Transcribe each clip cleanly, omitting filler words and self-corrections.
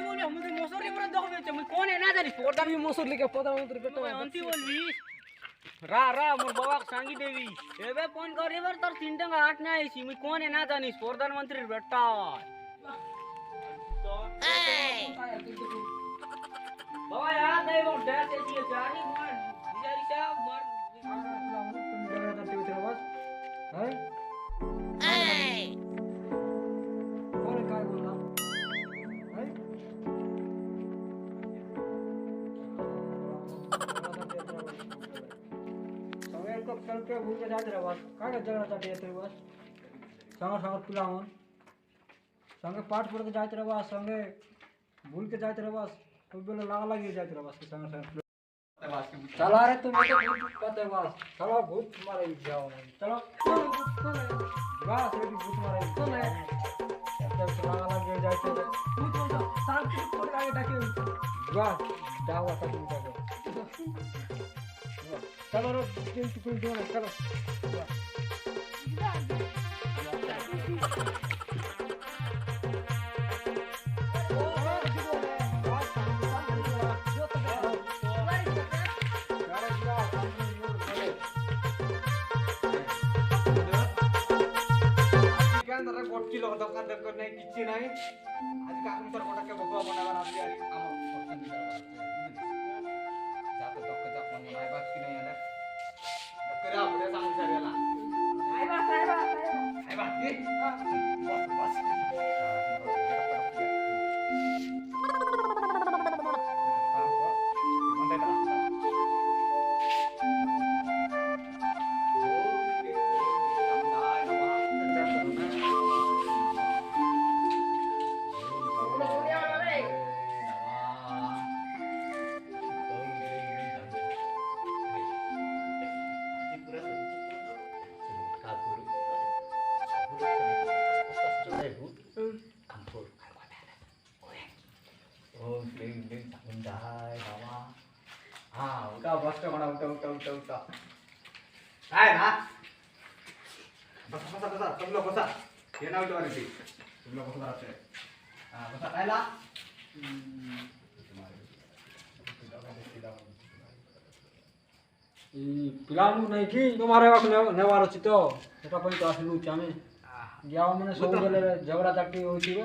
बोली हम तो मसूर ले दो बेचे मैं कौन है ना जानी पोरदान भी मसूर लेके प्रधानमंत्री बेटा अंती बोलवी रा रा मोर बाबा सांगी देवी एबे फोन करे बर तर 3 टंगा 8 ना आईसी मैं कौन है ना जानी प्रधानमंत्री बेटा बाबा यार दे वो डैश ऐसी है जानी मार बिचारी साहब मार जगह करते हुए तेरा बस है कौन काय बोला है समय को चल के भूल के जाते रहे बस काय का झगड़ा चाटे तेरे बस संग संग पिलावन संगे पाठ पढ़ के जाते रहे बस संगे भूल के जाते रहे बस कोई बोले लाग लगी जाते रहे बस के संग संग चला रे तुम तो भूत पते बस चलो भूत मारे जाओ चलो बस रेडी भूत मारे कौन है जब चला लगे जाते रहे भूत बोल साल की कोड आगे डाके बस दावा तक उठा चलो रो दिन टुकड़ी दो ना चलो किलो दरकार दरकार नहीं किसी नहीं आज का हम तर कोटा के बगवा बनावर आपली आली आमर फक्त जातो तो कजा पण नाही बात की नाही आला करे आपले सांग सगळ्याला काय बात की बस बस उठा काय ना बसा सब लोग बसा ये ना उठवा रे तुम लोग बसा रहते हां बसा कायला ई पिलानु नहीं की तुम्हारे वाक नेवार अछि तो सेटा पई तो आसलु चामे याव माने सब गेले झगड़ा चाटी होची बे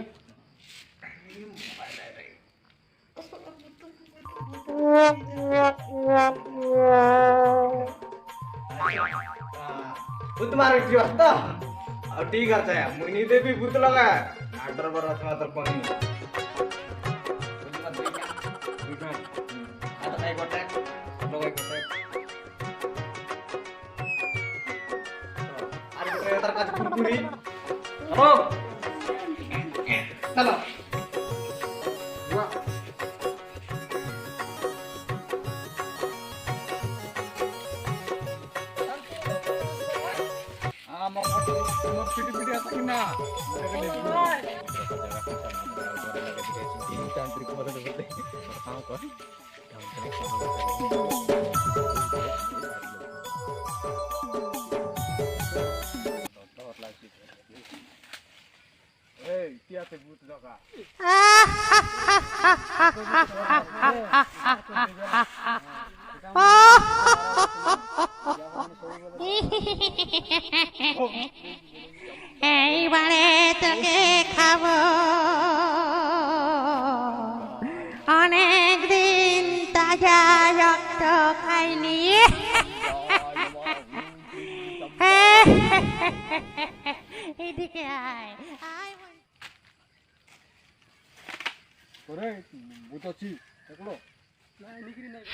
भूत मारे की वास्ता और ठीक है मुनी दे भी भूत लगा आर्डर पर रखना तर कोणी आता काय गोटे लोग काय गोटे अरे गोटे तर का कुरकुरी हो चलो पिटी आता की ना तांत्रिक मदद करते काम कर ए क्या ते भूत लगा এইবারে তোকে খাবো অনেক দিন তাজা রক্ত খাইনি এদিকে আয় আয় ওরে ভূত আছি দেখলো না নিগরি নাই